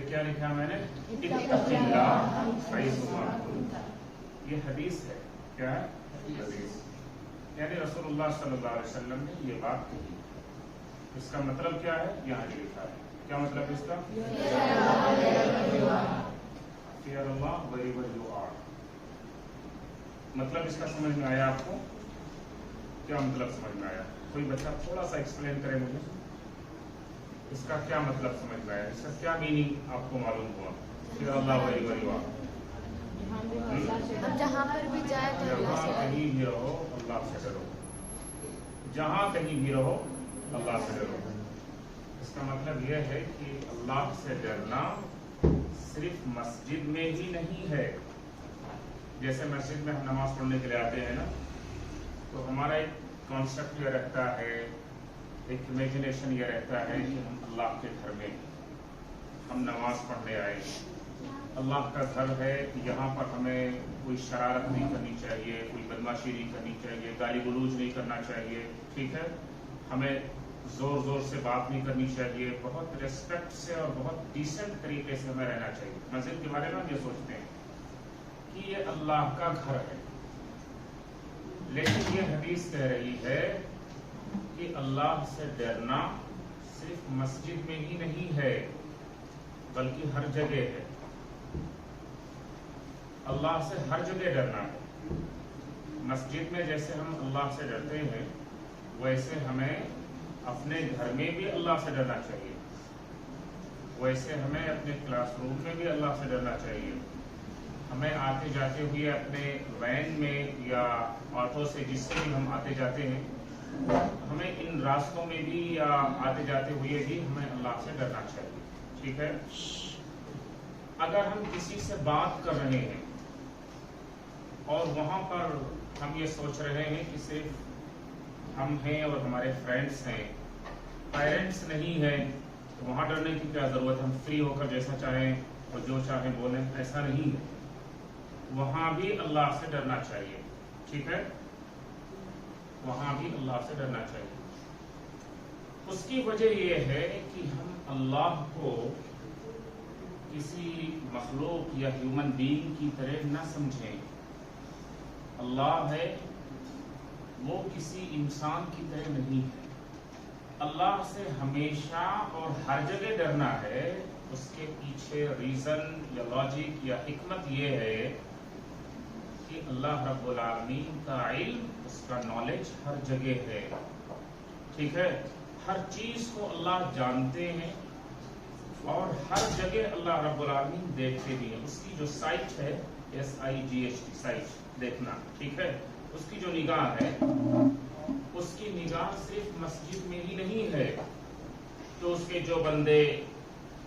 کیا لکھا میں نے؟ اتق اللہ حیثما کنت. یہ حدیث ہے. کیا ہے؟ حدیث. یعنی رسول اللہ صلی اللہ علیہ وسلم نے یہ بات کہی. اس کا مطلب کیا ہے؟ یہاں لکھا ہے. کیا مطلب اس کا؟ Fear Allah wherever you are. مطلب اس کا سمجھ میں آیا آپ کو؟ کیا مطلب سمجھ میں آیا؟ کوئی بچہ تھوڑا سا ایکسپلین کرے مجھے اس کا کیا مطلب سمجھ میں آیا؟ اس کا کیا میننگ آپ کو معلوم ہوا؟ Fear Allah wherever you are. جہاں پر بھی جائے تو جہاں کہیں بھی رہو اللہ سے ڈرو. جہاں کہیں بھی رہو اللہ سے ڈرو. اس کا مطلب یہ ہے کہ اللہ سے ڈرنا صرف مسجد میں ہی نہیں ہے. جیسے مسجد میں ہم نماز پڑھنے کے لیے آتے ہیں نا، تو ہمارا ایک کانسیپٹ یہ رہتا ہے، ایک امیجنیشن یہ رہتا ہے کہ ہم اللہ کے گھر میں ہم نماز پڑھنے آئے. اللہ کا گھر ہے، یہاں پر ہمیں کوئی شرارت نہیں کرنی چاہیے، کوئی بدماشی نہیں کرنی چاہیے، گالی گلوچ نہیں کرنا چاہیے. ٹھیک ہے، ہمیں زور زور سے بات نہیں کرنی چاہیے، بہت ریسپیکٹ سے اور بہت ڈیسنٹ طریقے سے ہمیں رہنا چاہیے. مسجد کے بارے میں ہم یہ سوچتے ہیں کہ یہ اللہ کا گھر ہے. لیکن یہ حدیث کہہ رہی ہے کہ اللہ سے ڈرنا صرف مسجد میں ہی نہیں ہے بلکہ ہر جگہ ہے. اللہ سے ہر جگہ ڈرنا ہے. مسجد میں جیسے ہم اللہ سے ڈرتے ہیں ویسے ہمیں اپنے گھر میں بھی اللہ سے ڈرنا چاہیے. ویسے ہمیں اپنے کلاس روم میں بھی اللہ سے ڈرنا چاہیے. ہمیں آتے جاتے ہوئے اپنے وین میں یا آٹو سے جس سے بھی ہم آتے جاتے ہیں، ہمیں ان راستوں میں بھی یا آتے جاتے ہوئے بھی ہمیں اللہ سے ڈرنا چاہیے. ٹھیک ہے، اگر ہم کسی سے بات کر رہے ہیں اور وہاں پر ہم یہ سوچ رہے ہیں کہ صرف ہم ہیں اور ہمارے فرینڈس ہیں، پیرنٹس نہیں ہیں، تو وہاں ڈرنے کی کیا ضرورت؟ ہم فری ہو کر جیسا چاہیں اور جو چاہیں بولیں. ایسا نہیں ہے، وہاں بھی اللہ سے ڈرنا چاہیے. ٹھیک ہے، وہاں بھی اللہ سے ڈرنا چاہیے. اس کی وجہ یہ ہے کہ ہم اللہ کو کسی مخلوق یا ہیومن بینگ کی طرح نہ سمجھیں. اللہ ہے، وہ کسی انسان کی طرح نہیں ہے. اللہ سے ہمیشہ اور ہر جگہ ڈرنا ہے. اس کے پیچھے ریزن یا لاجک یا حکمت یہ ہے کہ اللہ رب العالمین کا علم، اس کا نالج ہر جگہ ہے. ٹھیک ہے، ہر چیز کو اللہ جانتے ہیں اور ہر جگہ اللہ رب العالمین دیکھتے بھی ہیں. اس کی جو سائٹ ہے SIGHT سائٹ، دیکھنا. ٹھیک ہے، اس کی جو نگاہ ہے، اس کی نگاہ صرف مسجد میں ہی نہیں ہے. تو اس کے جو بندے،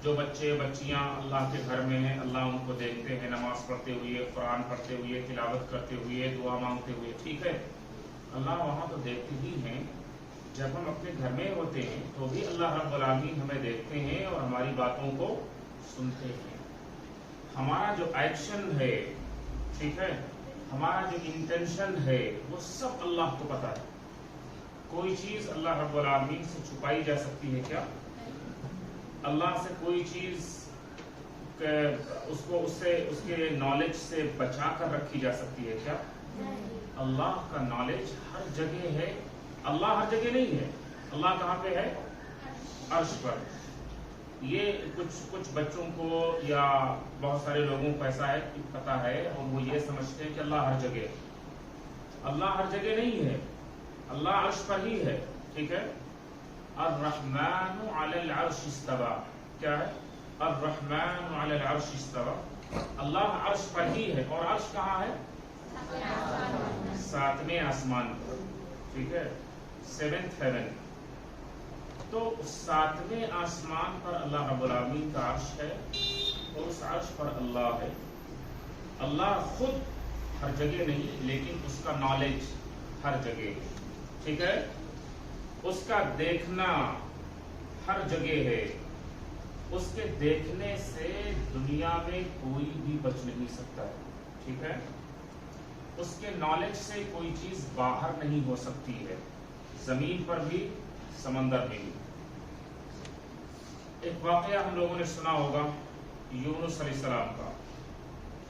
جو بچے بچیاں اللہ کے گھر میں ہیں، اللہ ان کو دیکھتے ہیں نماز پڑھتے ہوئے، قرآن پڑھتے ہوئے، تلاوت کرتے ہوئے، دعا مانگتے ہوئے. ٹھیک ہے، اللہ وہاں تو دیکھتے ہی ہیں. جب ہم اپنے گھر میں ہوتے ہیں تو بھی اللہ رب العالمین ہمیں دیکھتے ہیں اور ہماری باتوں کو سنتے ہیں. ہمارا جو ایکشن ہے، ٹھیک ہے، ہمارا جو انٹینشن ہے، وہ سب اللہ کو پتا ہے. کوئی چیز اللہ رب العالمین سے چھپائی جا سکتی ہے کیا؟ اللہ سے کوئی چیز اس کے نالج سے بچا کر رکھی جا سکتی ہے کیا؟ اللہ کا نالج ہر جگہ ہے. اللہ ہر جگہ نہیں ہے. اللہ کہاں پہ ہے؟ عرش پر. یہ کچھ بچوں کو یا بہت سارے لوگوں کو ایسا ہے کہ پتا ہے اور وہ یہ سمجھتے ہیں کہ اللہ ہر جگہ ہے. اللہ ہر جگہ نہیں ہے، اللہ عرش پر ہی ہے. ٹھیک ہے، الرحمن علی العرش استوى. کیا ہے؟ الرحمن علی العرش استوى. اللہ عرش پر ہی ہے. اور عرش کہاں ہے؟ 7ویں آسمان پر. ٹھیک ہے، 7th heaven. تو 7ویں آسمان پر اللہ رب العالمین کا عرش ہے اور اس عرش پر اللہ ہے. اللہ خود ہر جگہ نہیں، لیکن اس کا نالج ہر جگہ ہے. ٹھیک ہے، اس کا دیکھنا ہر جگہ ہے. اس کے دیکھنے سے دنیا میں کوئی بھی بچ نہیں سکتا ہے. ٹھیک ہے، اس کے نالج سے کوئی چیز باہر نہیں ہو سکتی ہے، زمین پر بھی سمندر میں بھی. ایک واقعہ ہم لوگوں نے سنا ہوگا یونس علیہ السلام کا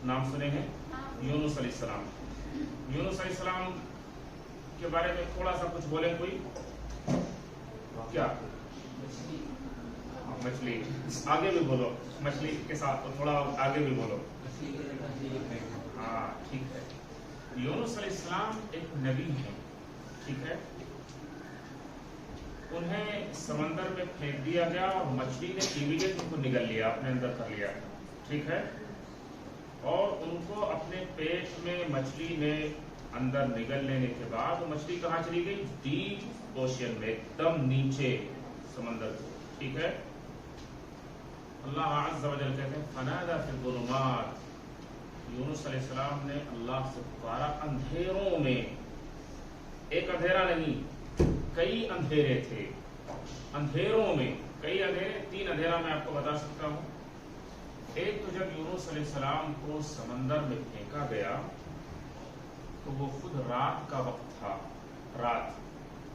نام سنے ہیں؟ یونس علیہ السلام. یونس علیہ السلام کے بارے میں تھوڑا سا کچھ بولیں کوئی؟ کیا مچھلی آگے بھی بولو, مچھلی کے ساتھ تھوڑا آگے بھی بولو. ہاں ٹھیک ہے. یونس علیہ السلام ایک نبی ہیں, ٹھیک ہے. انہیں سمندر میں پھینک دیا گیا اور مچھلی نے امیڈیٹ ان کو نگل لیا, اپنے اندر کر لیا, ٹھیک ہے. اور ان کو اپنے پیٹ میں مچھلی نے اندر نگل لینے کے بعد مچھلی کہاں چلی گئی؟ ڈیپ اوشین میں, ایک دم نیچے سمندر کو, ٹھیک ہے. اللہ عز و جل کہتے ہیں فنادى في الظلمات, یونس علیہ السلام نے اللہ سے پکارا اندھیروں میں. ایک اندھیرا نہیں, کئی اندھیرے تھے. اندھیروں میں کئی اندھیرے, 3 اندھیرا میں آپ کو بتا سکتا ہوں. ایک تو جب یونس علیہ السلام کو سمندر میں پھینکا گیا تو وہ خود رات کا وقت تھا. رات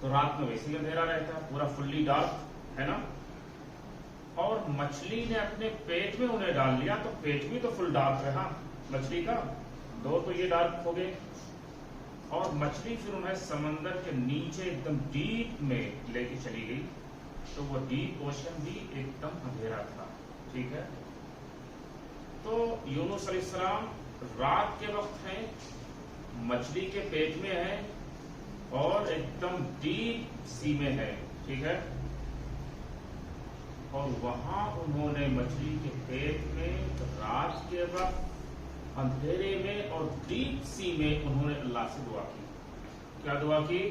تو رات میں ویسے ہی اندھیرا رہتا ہے, پورا فلی ڈارک ہے نا. اور مچھلی نے اپنے پیٹ میں انہیں ڈال لیا تو پیٹ بھی تو فل ڈارک رہا مچھلی کا, 2 تو یہ ڈارک ہو گئے. اور مچھلی پھر انہیں سمندر کے نیچے ایک دم ڈیپ میں لے کے چلی گئی تو وہ ڈیپ اوشن بھی ایک دم اندھیرا تھا, ٹھیک ہے. تو یونس علیہ السلام رات کے وقت ہیں, مچھلی کے پیٹ میں ہیں اور ایک دم ڈیپ سی میں ہے, ٹھیک ہے. اور وہاں انہوں نے مچھلی کے پیٹ میں رات کے وقت اندھیرے میں اور ڈیپ سی میں انہوں نے اللہ سے دعا کی. کیا دعا کی؟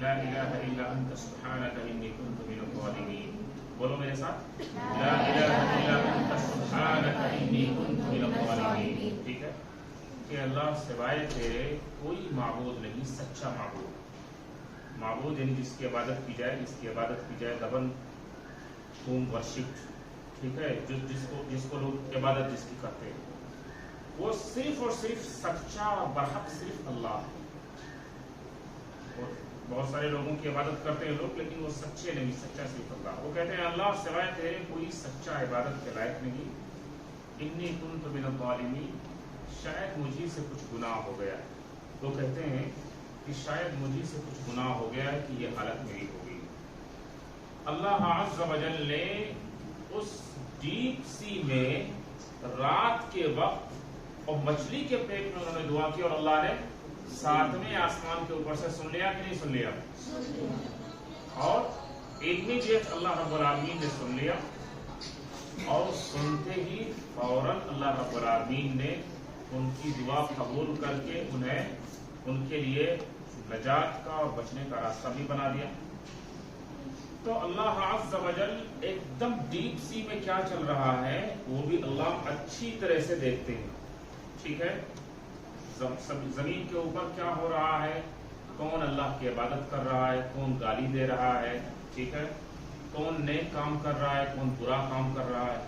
لا الہ الا انت سبحانک انی کنت من الظالمین. بولو میرے ساتھ, لا الہ الا انت سبحانک انی کنت من الظالمین, ٹھیک ہے. کہ اللہ سوائے تیرے کوئی معبود نہیں, سچا معبود. معبود یعنی جس کی عبادت کی جائے, جس کی عبادت کی جائے دبن ہوم ورشپ, ٹھیک ہے. جس کو لوگ عبادت جس کی کرتے ہیں وہ صرف اور صرف سچا اور برحق صرف اللہ ہے. اور بہت سارے لوگوں کی عبادت کرتے ہیں لوگ, لیکن وہ سچے نہیں, سچا صرف اللہ. وہ کہتے ہیں اللہ سوائے تیرے کوئی سچا عبادت کے لائق نہیں. انی کنت من الظالمین, شاید مجھے سے کچھ گناہ ہو گیا. وہ کہتے ہیں کہ شاید مجھے سے کچھ گناہ ہو گیا ہے کہ یہ حالت میری ہو گئی. اللہ عز و جل نے اس ڈیپ سی میں رات کے وقت اور مچھلی کے پیٹ میں انہوں نے دعا کی اور اللہ نے 7ویں آسمان کے اوپر سے سن لیا کہ نہیں سن لیا؟ اور امیڈیٹ اللہ رب العالمین نے سن لیا. اور سنتے ہی فوراً اللہ رب العالمین نے ان کی دعا قبول کر کے انہیں ان کے لیے نجات کا اور بچنے کا راستہ بھی بنا دیا. تو اللہ عز و جل ایک دم ڈیپ سی میں کیا چل رہا ہے وہ بھی اللہ اچھی طرح سے دیکھتے ہیں, ٹھیک ہے. زمین کے اوپر کیا ہو رہا ہے, کون اللہ کی عبادت کر رہا ہے, کون گالی دے رہا ہے, ٹھیک ہے. کون نیک کام کر رہا ہے, کون برا کام کر رہا ہے,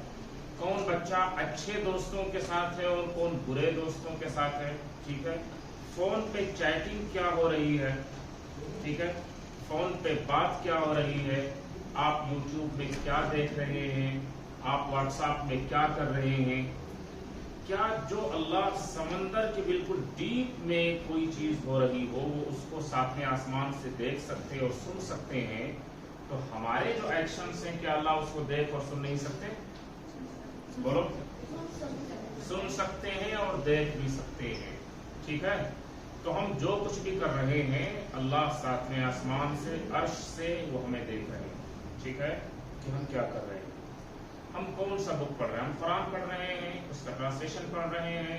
کون بچہ اچھے دوستوں کے ساتھ ہے اور کون برے دوستوں کے ساتھ ہے, ٹھیک ہے. فون پہ چیٹنگ کیا ہو رہی ہے, ٹھیک ہے. فون پہ بات کیا ہو رہی ہے, آپ یوٹیوب میں کیا دیکھ رہے ہیں, آپ واٹس ایپ میں کیا کر رہے ہیں. کیا جو اللہ سمندر کے بالکل ڈیپ میں کوئی چیز ہو رہی ہو وہ اس کو 7ویں آسمان سے دیکھ سکتے اور سن سکتے ہیں, تو ہمارے جو ایکشنز ہیں کیا اللہ اس کو دیکھ اور سن نہیں سکتے؟ بولو. سن سکتے ہیں اور دیکھ بھی سکتے ہیں, ٹھیک ہے. تو ہم جو کچھ بھی کر رہے ہیں اللہ 7ویں آسمان سے عرش سے وہ ہمیں دیکھ رہے ہیں, ٹھیک ہے, کہ ہم کیا کر رہے ہیں. ہم کون سا بک پڑھ رہے ہیں, ہم قرآن پڑھ رہے ہیں, اس کا ٹرانسلیشن پڑھ رہے ہیں,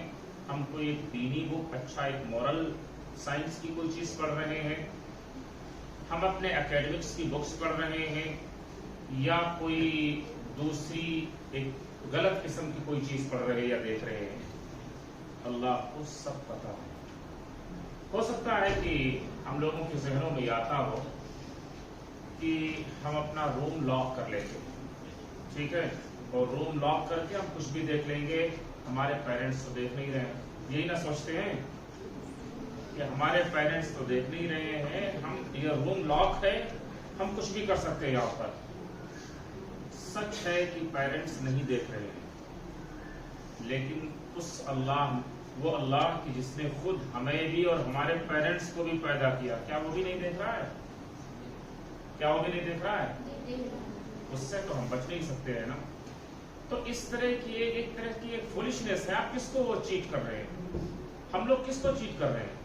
ہم کوئی ایک دینی بک, اچھا ایک مورل سائنس کی کوئی چیز پڑھ رہے ہیں, ہم اپنے اکیڈمکس کی بکس پڑھ رہے ہیں, یا کوئی دوسری ایک غلط قسم کی کوئی چیز پڑھ رہے یا دیکھ رہے ہیں. اللہ کو سب پتہ ہے. ہو سکتا ہے کہ ہم لوگوں کے ذہنوں میں آتا ہو کہ ہم اپنا روم لاک کر لیتے, ٹھیک ہے, اور روم لاک کر کے ہم کچھ بھی دیکھ لیں گے, ہمارے پیرنٹس تو دیکھ نہیں رہے ہیں. یہی نہ سوچتے ہیں کہ ہمارے پیرنٹس تو دیکھ نہیں رہے ہیں, ہم یہ روم لاک ہے, ہم کچھ بھی کر سکتے ہیں یہاں پر. سچ ہے کہ پیرنٹس نہیں دیکھ رہے ہیں، لیکن وہ اللہ کی جس نے خود ہمیں بھی اور ہمارے پیرنٹس کو بھی پیدا کیا، کیا وہ بھی نہیں دیکھ رہا ہے؟ کیا وہ بھی نہیں دیکھ رہا ہے؟ اس سے تو ہم بچ نہیں سکتے ہیں نا. تو اس طرح کی ایک فولشنس ہے. آپ کس کو وہ چیٹ کر رہے ہیں؟ ہم لوگ کس کو چیٹ کر رہے ہیں؟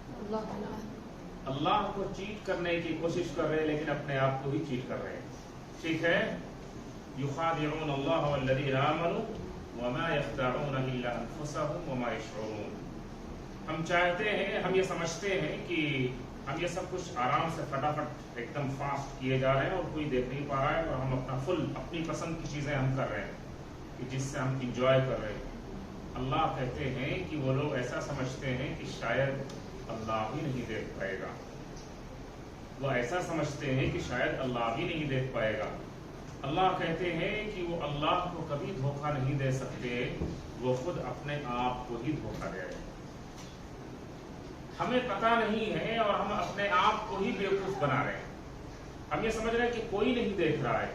اللہ کو چیٹ کرنے کی کوشش کر رہے ہیں، لیکن اپنے آپ کو ہی چیٹ کر رہے ہیں. ٹھیک ہے؟ یخادعون اللہ والذین آمنوا وما یخدعون الا انفسهم وما یشعرون. ہم چاہتے ہیں، ہم یہ سمجھتے ہیں کہ ہم یہ سب کچھ آرام سے فٹافٹ ایک دم فاسٹ کیے جا رہے ہیں اور کوئی دیکھ نہیں پا رہا ہے، اور ہم اپنی پسند کی چیزیں ہم کر رہے ہیں کہ جس سے ہم انجوائے کر رہے ہیں. اللہ کہتے ہیں کہ وہ لوگ ایسا سمجھتے ہیں کہ شاید اللہ بھی نہیں دیکھ پائے گا. وہ ایسا سمجھتے ہیں کہ شاید اللہ بھی نہیں دیکھ پائے گا. اللہ کہتے ہیں کہ وہ اللہ کو کبھی دھوکہ نہیں دے سکتے، وہ خود اپنے آپ کو ہی دھوکہ دے رہے ہیں. ہمیں پتہ نہیں ہے اور ہم اپنے آپ کو ہی بیوقوف بنا رہے ہیں. ہم یہ سمجھ رہے ہیں کہ کوئی نہیں دیکھ رہا ہے،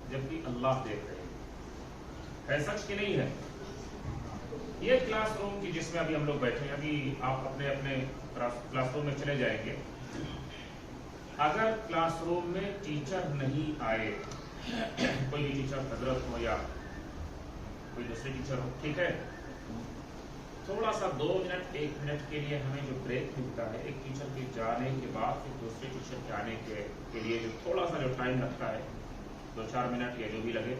جبکہ اللہ دیکھ رہے ہیں. ہے سچ کہ نہیں ہے؟ یہ کلاس روم کی جس میں ابھی ہم لوگ بیٹھے ہیں، ابھی آپ اپنے اپنے کلاس روم میں چلے جائیں گے. اگر کلاس روم میں ٹیچر نہیں آئے، کوئی بھی ٹیچر حضرت ہو یا کوئی دوسرے ٹیچر ہو، ٹھیک ہے، تھوڑا سا 2 منٹ 1 منٹ کے لیے ہمیں جو بریک ملتا ہے ایک ٹیچر کے جانے کے بعد پھر دوسرے ٹیچر کے آنے کے لیے جو تھوڑا سا جو ٹائم لگتا ہے 2-4 منٹ یا جو بھی لگے،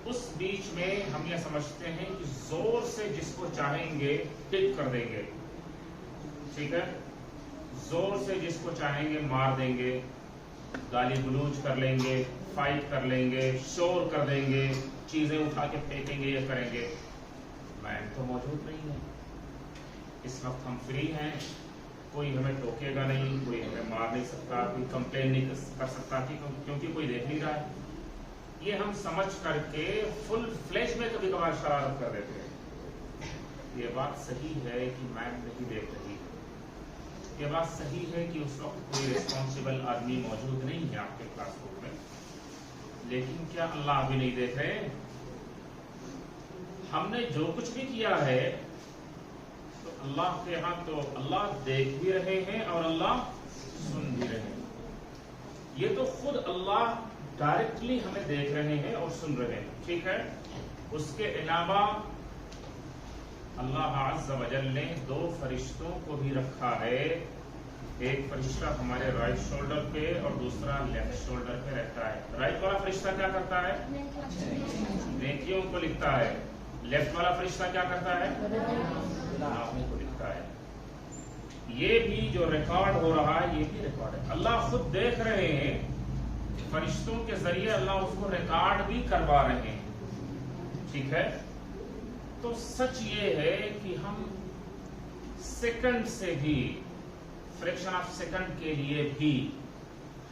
اس بیچ میں ہم یہ سمجھتے ہیں کہ زور سے جس کو چاہیں گے ٹک کر دیں گے. ٹھیک ہے؟ زور سے جس کو چاہیں گے مار دیں گے، گالی گلوچ کر لیں گے، فائٹ کر لیں گے، شور کر دیں گے، چیزیں اٹھا کے پھینکیں گے، یہ کریں گے. میم تو موجود نہیں ہے، اس وقت ہم فری ہیں، کوئی ہمیں ٹوکے گا نہیں، کوئی ہمیں مار نہیں سکتا، کوئی کمپلین نہیں کر سکتا کیونکہ کوئی دیکھ نہیں رہا ہے. یہ ہم سمجھ کر کے فل فلیش میں کبھی کبھار شرارت کر دیتے ہیں. یہ بات صحیح ہے کہ میم نہیں دیکھ رہی، یہ بات صحیح ہے کہ اس وقت کوئی ریسپانسبل آدمی موجود نہیں ہے آپ کے کلاس روم میں، لیکن کیا اللہ بھی نہیں دیکھ رہے؟ ہم نے جو کچھ بھی کیا ہے تو اللہ کے ہاں تو اللہ دیکھ بھی رہے ہیں اور اللہ سن بھی رہے ہیں. یہ تو خود اللہ ڈائریکٹلی ہمیں دیکھ رہے ہیں اور سن رہے ہیں. ٹھیک ہے؟ اس کے علاوہ اللہ عز و جل نے 2 فرشتوں کو بھی رکھا ہے. ایک فرشتہ ہمارے رائٹ شولڈر پہ اور دوسرا لیفٹ شولڈر پہ رہتا ہے. رائٹ والا فرشتہ کیا کرتا ہے؟ نیکیوں کو لکھتا ہے. لیفٹ والا فرشتہ کیا کرتا ہے؟ گناہوں کو لکھتا ہے. یہ بھی جو ریکارڈ ہو رہا ہے یہ بھی ریکارڈ ہے. اللہ خود دیکھ رہے ہیں، فرشتوں کے ذریعے اللہ اس کو ریکارڈ بھی کروا رہے ہیں. ٹھیک ہے؟ تو سچ یہ ہے کہ ہم سیکنڈ سے بھی، فریکشن آف سیکنڈ کے لیے بھی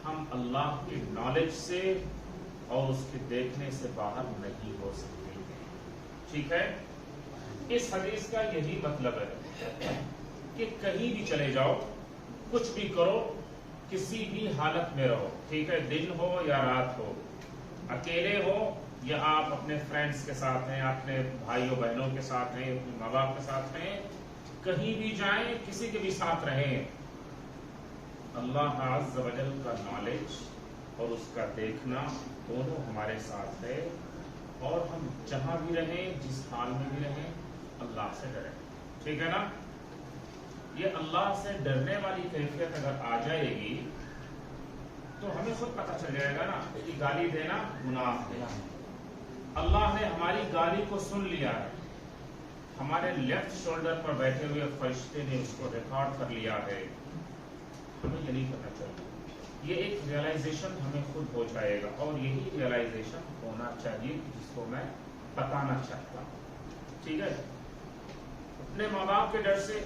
ہم اللہ کی نالج سے اور اس کے دیکھنے سے باہر نہیں ہو سکتے. ٹھیک ہے؟ اس حدیث کا یہی مطلب ہے کہ کہیں بھی چلے جاؤ، کچھ بھی کرو، کسی بھی حالت میں رہو. ٹھیک ہے؟ دن ہو یا رات ہو، اکیلے ہو یا آپ اپنے فرینڈس کے ساتھ ہیں، اپنے بھائیوں بہنوں کے ساتھ ہیں، اپنے ماں باپ کے ساتھ ہیں، کہیں بھی جائیں، کسی کے بھی ساتھ رہیں، اللہ عز و جل کا نالج اور اس کا دیکھنا دونوں ہمارے ساتھ ہے. اور ہم جہاں بھی رہیں، جس حال میں بھی رہیں، اللہ سے ڈریں. ٹھیک ہے نا؟ یہ اللہ سے ڈرنے والی کیفیت اگر آ جائے گی تو ہمیں خود پتہ چل جائے گا نا کہ گالی دینا گناہ ہے. اللہ نے ہماری گالی کو سن لیا ہے، ہمارے لیفٹ شولڈر پر بیٹھے ہوئے فرشتے نے اس کو ریکارڈ کر لیا ہے. ہمیں یہ نہیں پتہ چلتا. یہ ایک ریئلائزیشن ہمیں خود ہو جائے گا، اور یہی ریئلائزیشن ہونا چاہیے جس کو میں بتانا چاہتا ہوں. ٹھیک ہے؟ اپنے ماں باپ کے ڈر سے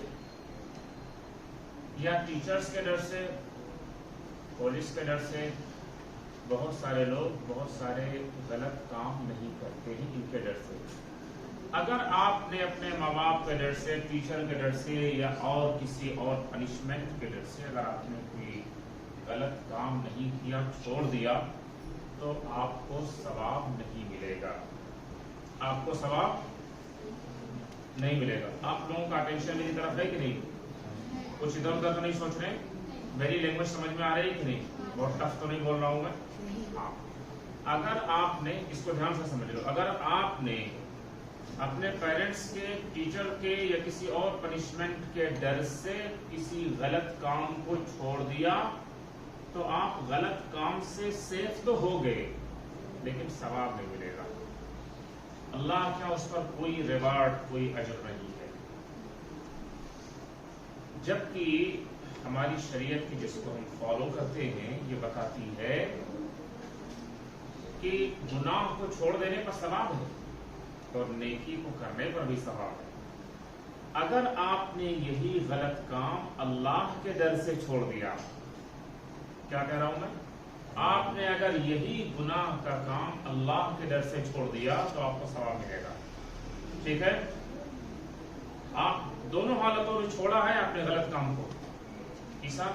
یا ٹیچرز کے ڈر سے، پولیس کے ڈر سے بہت سارے لوگ بہت سارے غلط کام نہیں کرتے ہیں ان کے ڈر سے. اگر آپ نے اپنے ماں باپ کے ڈر سے، ٹیچر کے ڈر سے یا اور کسی اور پنشمنٹ کے ڈر سے اگر آپ نے کوئی غلط کام نہیں کیا، چھوڑ دیا، تو آپ کو ثواب نہیں ملے گا، آپ کو ثواب نہیں ملے گا۔ آپ لوگوں کا اٹینشن میری طرف ہے کہ نہیں؟ کچھ ادھر ادھر تو نہیں سوچ رہے؟ میری لینگویج سمجھ میں آ رہی ہے کہ نہیں؟ بہت ٹف تو نہیں بول رہا ہوں میں؟ ہاں، اگر آپ نے اس کو دھیان سے سمجھ لو، اگر آپ نے اپنے پیرنٹس کے، ٹیچر کے یا کسی اور پنشمنٹ کے ڈر سے کسی غلط کام کو چھوڑ دیا تو آپ غلط کام سے سیف تو ہو گئے لیکن ثواب نہیں ملے گا۔ اللہ کیا اس پر کوئی ریوارڈ، کوئی اجر نہیں ہے۔ جبکہ ہماری شریعت کی جس کو ہم فالو کرتے ہیں یہ بتاتی ہے کہ گناہ کو چھوڑ دینے پر ثواب ہے اور نیکی کو کرنے پر بھی ثواب ہے۔ اگر آپ نے یہی غلط کام اللہ کے ڈر سے چھوڑ دیا، کیا کہہ رہا ہوں میں؟ آپ نے اگر یہی گناہ کا کام اللہ کے ڈر سے چھوڑ دیا تو آپ کو ثواب ملے گا، ٹھیک ہے؟ آپ دونوں حالتوں میں چھوڑا ہے آپ نے غلط کام کو۔ عیسیٰ،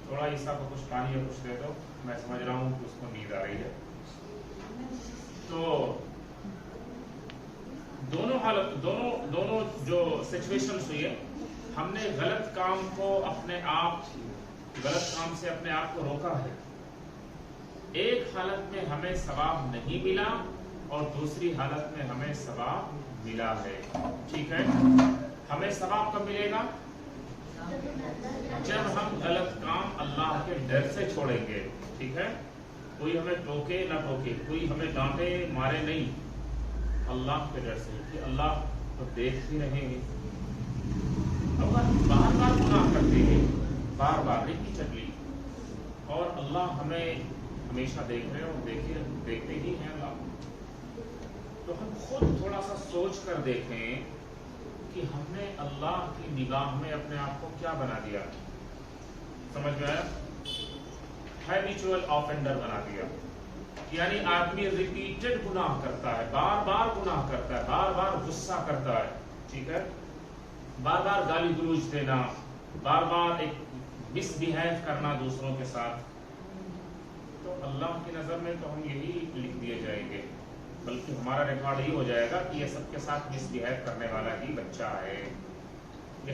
تھوڑا عیسیٰ کو کچھ پانی یا کچھ دے دو، میں سمجھ رہا ہوں کہ اس کو نیند آ رہی ہے۔ تو دونوں حالت، دونوں جو سچویشنز ہوئی ہے، ہم نے غلط کام کو غلط کام سے اپنے آپ کو روکا ہے۔ ایک حالت میں ہمیں ثواب نہیں ملا اور دوسری حالت میں ہمیں ثواب ملا ہے، ٹھیک ہے؟ ہمیں ثواب کب ملے گا؟ جب ہم غلط کام اللہ کے ڈر سے چھوڑیں گے، ٹھیک ہے؟ کوئی ہمیں ٹوکے نہ ٹوکے، کوئی ہمیں ڈانٹے مارے نہیں، اللہ کے ڈر سے کہ اللہ تو دیکھ ہی رہے ہیں۔ اگر بار بار گناہ کرتے ہیں، بار بار نہیں چلی، اور اللہ ہمیں ہمیشہ دیکھ رہے اور دیکھتے ہی ہیں اللہ، تو ہم خود تھوڑا سا سوچ کر دیکھیں کہ ہم نے اللہ کی نگاہ میں اپنے آپ کو کیا بنا دیا۔ سمجھ میں آیا؟ ہیبیچول آفینڈر بنا دیا، یعنی آدمی ریپیٹڈ گناہ کرتا ہے، بار بار گناہ کرتا ہے، بار بار غصہ کرتا ہے، ٹھیک ہے؟ بار بار گالی گلوچ دینا، بار بار ایک مس بیہیو کرنا دوسروں کے ساتھ، تو اللہ کی نظر میں تو ہم یہی لکھ دیے جائیں گے، بلکہ ہمارا ریکارڈ یہ ہو جائے گا کہ یہ سب کے ساتھ مس بیہیو کرنے والا ہی بچہ ہے، یہ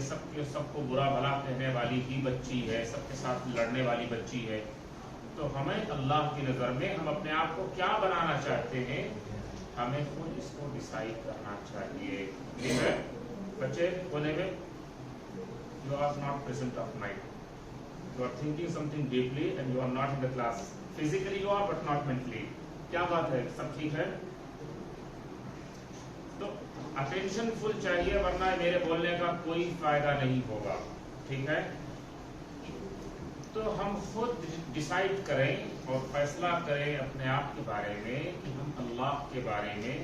سب کو برا بھلا کہنے والی ہی بچی ہے، سب کے ساتھ لڑنے والی بچی ہے۔ تو ہمیں اللہ کی نظر میں ہم اپنے آپ کو کیا بنانا چاہتے ہیں، ہمیں خود اس کو ڈیسائیڈ کرنا چاہیے، ٹھیک ہے؟ بچے کونے میں، you are not present of mind, you are thinking something deeply and you are not in the class, physically you are but not mentally، کیا بات ہے؟ سب ٹھیک ہے؟ تو اٹینشن فل چاہیے ورنہ میرے بولنے کا کوئی فائدہ نہیں ہوگا، ٹھیک ہے؟ تو ہم خود ڈیسائیڈ کریں اور فیصلہ کریں اپنے آپ کے بارے میں کہ ہم اللہ کے بارے میں،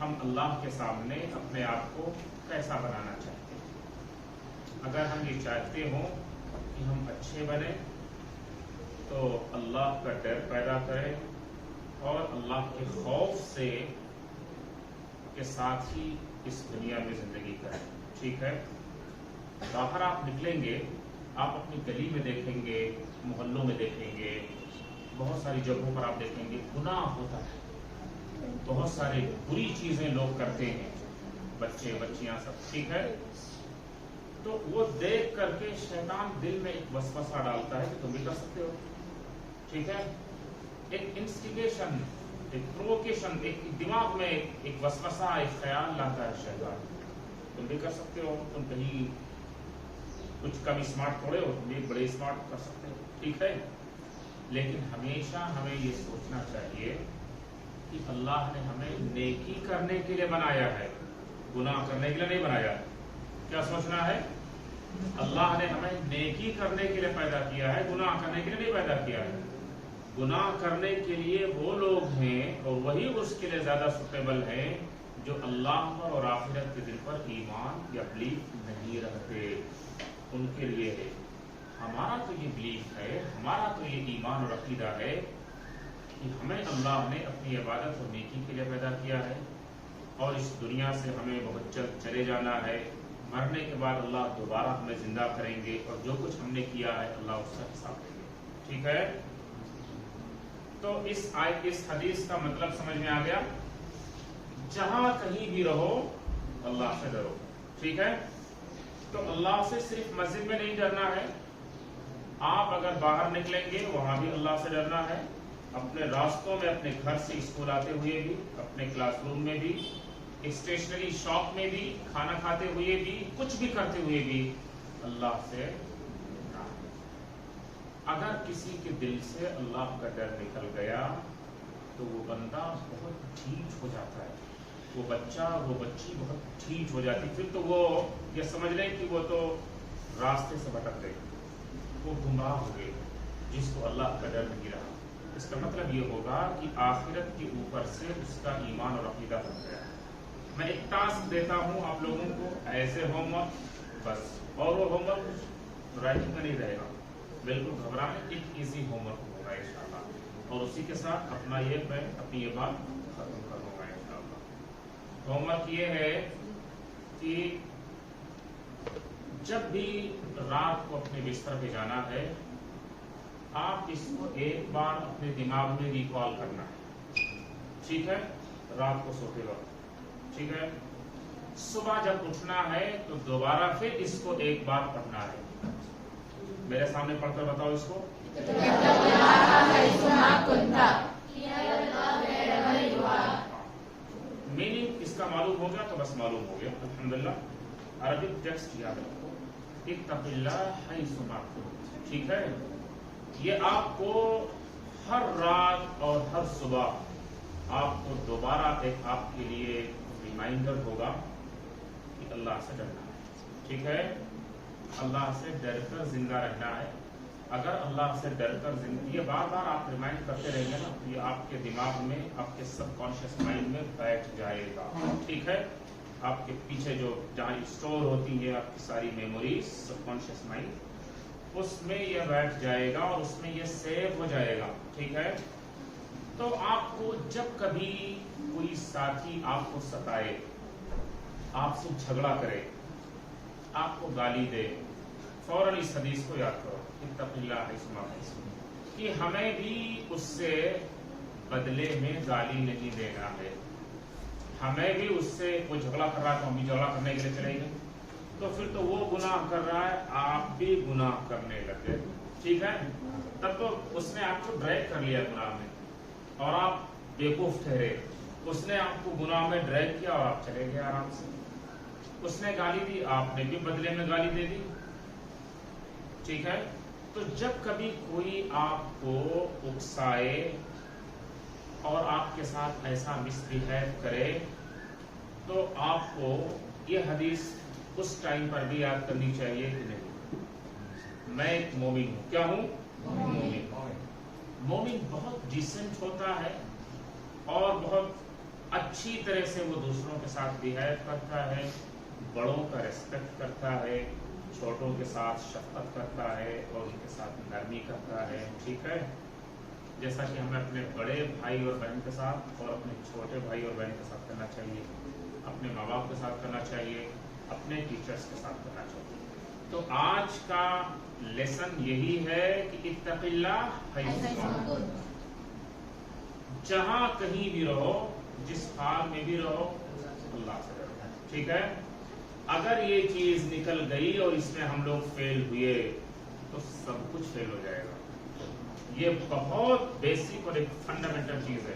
ہم اللہ کے سامنے اپنے آپ کو کیسا بنانا چاہتے ہیں۔ اگر ہم یہ چاہتے ہوں کہ ہم اچھے بنیں تو اللہ کا ڈر پیدا کریں اور اللہ کے خوف سے کے ساتھ ہی اس دنیا میں زندگی کریں، ٹھیک ہے؟ باہر آپ نکلیں گے، آپ اپنی گلی میں دیکھیں گے، محلوں میں دیکھیں گے، بہت ساری جگہوں پر آپ دیکھیں گے گناہ ہوتا ہے، بہت ساری بری چیزیں لوگ کرتے ہیں، بچے بچیاں سب، ٹھیک ہے؟ تو وہ دیکھ کر کے شیطان دل میں ایک وسوسہ ڈالتا ہے کہ تم بھی کر سکتے ہو، ٹھیک ہے؟ ایک انسٹیگیشن، ایک پرووکیشن، ایک دماغ میں ایک وسوسہ، ایک خیال لاتا ہے شیطان، تم بھی کر سکتے ہو، تم کہیں کچھ کم اسمارٹ تھوڑے ہو، تم بھی بڑے اسمارٹ کر سکتے ہو، ٹھیک ہے؟ لیکن ہمیشہ ہمیں یہ سوچنا چاہیے کہ اللہ نے ہمیں نیکی کرنے کے لیے بنایا ہے، گناہ کرنے کے لیے نہیں بنایا۔ کیا سوچنا ہے؟ اللہ نے ہمیں نیکی کرنے کے لیے پیدا کیا ہے، گناہ کرنے کے لیے نہیں پیدا کیا ہے۔ گناہ کرنے کے لیے وہ لوگ ہیں اور وہی اس کے لیے زیادہ سوٹیبل ہیں جو اللہ پر اور آخرت کے دن پر ایمان یا بلیف نہیں رکھتے، ان کے لیے ہے۔ ہمارا تو یہ بلیف ہے، ہمارا تو یہ ایمان اور عقیدہ ہے کہ ہمیں اللہ نے اپنی عبادت اور نیکی کے لیے پیدا کیا ہے اور اس دنیا سے ہمیں بہت جلد چلے جانا ہے، مرنے کے بعد اللہ دوبارہ ہمیں زندہ کریں گے اور جو کچھ ہم نے کیا ہے اللہ اس کا حساب دیں گے، ٹھیک ہے؟ تو اس حدیث کا مطلب سمجھ میں آ گیا، جہاں کہیں بھی رہو اللہ سے ڈرو، ٹھیک ہے؟ تو اللہ سے صرف مسجد میں نہیں ڈرنا ہے، آپ اگر باہر نکلیں گے وہاں بھی اللہ سے ڈرنا ہے، اپنے راستوں میں، اپنے گھر سے اسکول آتے ہوئے بھی، اپنے کلاس روم میں بھی، اسٹیشنری شاپ میں بھی، کھانا کھاتے ہوئے بھی، کچھ بھی کرتے ہوئے بھی اللہ سے ڈرنا ہے۔ اگر کسی کے دل سے اللہ کا ڈر نکل گیا تو وہ بندہ بہت ڈھیٹ ہو جاتا ہے، وہ بچہ، وہ بچی بہت ڈھیٹ ہو جاتی، پھر تو وہ یہ سمجھ لیں کہ وہ تو راستے سے بھٹک گئے، وہ گمراہ ہو گئے، جس کو اللہ کا ڈر نہیں رہا۔ اس کا مطلب یہ ہوگا کہ آخرت کے اوپر سے اس کا ایمان اور عقیدہ بن گیا۔ میں ایک ٹاسک دیتا ہوں آپ لوگوں کو ایسے ہوم ورک، بس، اور وہ ہوم ورک رائٹنگ میں نہیں رہے گا، بالکل گھبرانے، ایک ایزی ہوم ورک ہوگا انشاءاللہ، اور اسی کے ساتھ میں اپنی یہ بات ختم کر دوں گا انشاءاللہ۔ ہوم ورک یہ ہے کہ جب بھی رات کو اپنے بستر پہ جانا ہے، آپ اس کو ایک بار اپنے دماغ میں ریکال کرنا ہے، ٹھیک ہے؟ رات کو سوتے وقت، ٹھیک ہے؟ صبح جب اٹھنا ہے تو دوبارہ پھر اس کو ایک بار پڑھنا ہے۔ میرے سامنے پڑھ کر بتاؤ اس کو۔ میننگ اس کا معلوم ہو گیا تو بس معلوم ہو گیا، الحمدللہ۔ عربک ٹیکسٹ یاد رکھو، اتق اللہ حیث ما کنت، ٹھیک ہے؟ یہ آپ کو ہر رات اور ہر صبح آپ کو دوبارہ ایک آپ کے لیے ریمائنڈر ہوگا کہ اللہ سے ڈرنا ہے، ٹھیک ہے؟ اللہ سے ڈر کر زندہ رہنا ہے۔ اگر اللہ سے ڈر کر زندگی، یہ بار بار آپ ریمائنڈ کرتے رہیں گے نا، یہ آپ کے دماغ میں، آپ کے سب کانشیس مائنڈ میں بیٹھ جائے گا، ٹھیک ہے؟ آپ کے پیچھے جو جہاں اسٹور ہوتی ہے آپ کی ساری میموریز، سب کانشیس مائنڈ، اس میں یہ بیٹھ جائے گا اور اس میں یہ سیو ہو جائے گا، ٹھیک ہے؟ تو آپ کو جب کبھی کوئی ساتھی آپ کو ستائے، آپ سے جھگڑا کرے، آپ کو گالی دے، فوراً اس حدیث کو یاد کرو، اتق اللہ حیث ما کنت، کہ ہمیں بھی اس سے بدلے میں گالی نہیں دینا ہے، ہمیں بھی اس سے کوئی جھگڑا کر رہا ہے تو ہم بھی جھگڑا کرنے کے لیے چلے گئے، تو پھر تو وہ گناہ کر رہا ہے، آپ بھی گناہ کرنے لگے، ٹھیک ہے؟ تب تو اس نے آپ کو ڈریگ کر لیا گناہ میں اور آپ بیوقوف ٹھہرے، اس نے آپ کو گناہ میں ڈریگ کیا اور آپ چلے گئے آرام سے، اس نے گالی دی، آپ نے بھی بدلے میں گالی دے دی، ٹھیک ہے؟ تو جب کبھی کوئی آپ کو اکسائے اور آپ کے ساتھ ایسا مس بہیو کرے تو آپ کو یہ حدیث اس ٹائم پر بھی یاد کرنی چاہیے کہ نہیں، میں ایک مومن ہوں، کیا ہوں؟ مومن۔ مومن بہت ڈیسنٹ ہوتا ہے اور بہت اچھی طرح سے وہ دوسروں کے ساتھ بہیو کرتا ہے، بڑوں کا ریسپیکٹ کرتا ہے، چھوٹوں کے ساتھ شفقت کرتا ہے اور ان کے ساتھ نرمی کرتا ہے، ٹھیک ہے؟ جیسا کہ ہمیں اپنے بڑے بھائی اور بہن کے ساتھ اور اپنے چھوٹے بھائی اور بہن کے ساتھ کرنا چاہیے، اپنے ماں باپ کے ساتھ کرنا چاہیے، اپنے ٹیچرز کے ساتھ کرنا چاہیے۔ تو آج کا لیسن یہی ہے کہ اتق اللہ حیث ما کنت، جہاں کہیں بھی رہو، جس حال میں بھی رہو، اللہ سے ڈرو، ٹھیک ہے؟ اگر یہ چیز نکل گئی اور اس میں ہم لوگ فیل ہوئے تو سب کچھ فیل ہو جائے گا۔ یہ بہت بیسک اور ایک فنڈامنٹل چیز ہے،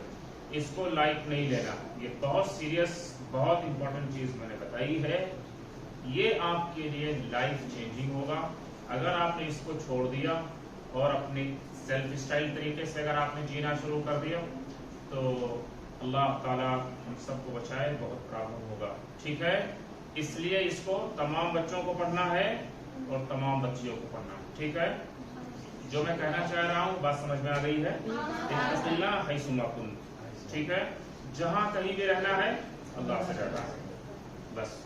اس کو لائٹ نہیں لینا، یہ بہت سیریس، بہت امپورٹنٹ چیز میں نے بتائی ہے، یہ آپ کے لیے لائف چینجنگ ہوگا۔ اگر آپ نے اس کو چھوڑ دیا اور اپنی سیلف اسٹائل طریقے سے اگر آپ نے جینا شروع کر دیا تو اللہ تعالیٰ ہم سب کو بچائے، بہت پرابلم ہوگا، ٹھیک ہے؟ اس لیے اس کو تمام بچوں کو پڑھنا ہے اور تمام بچیوں کو پڑھنا ہے، ٹھیک ہے؟ جو میں کہنا چاہ رہا ہوں بات سمجھ میں آ گئی ہے؟ اتق اللہ حیث ما کنت، ٹھیک ہے؟ جہاں کہیں بھی رہنا ہے اللہ سے ڈرنا ہے، بس۔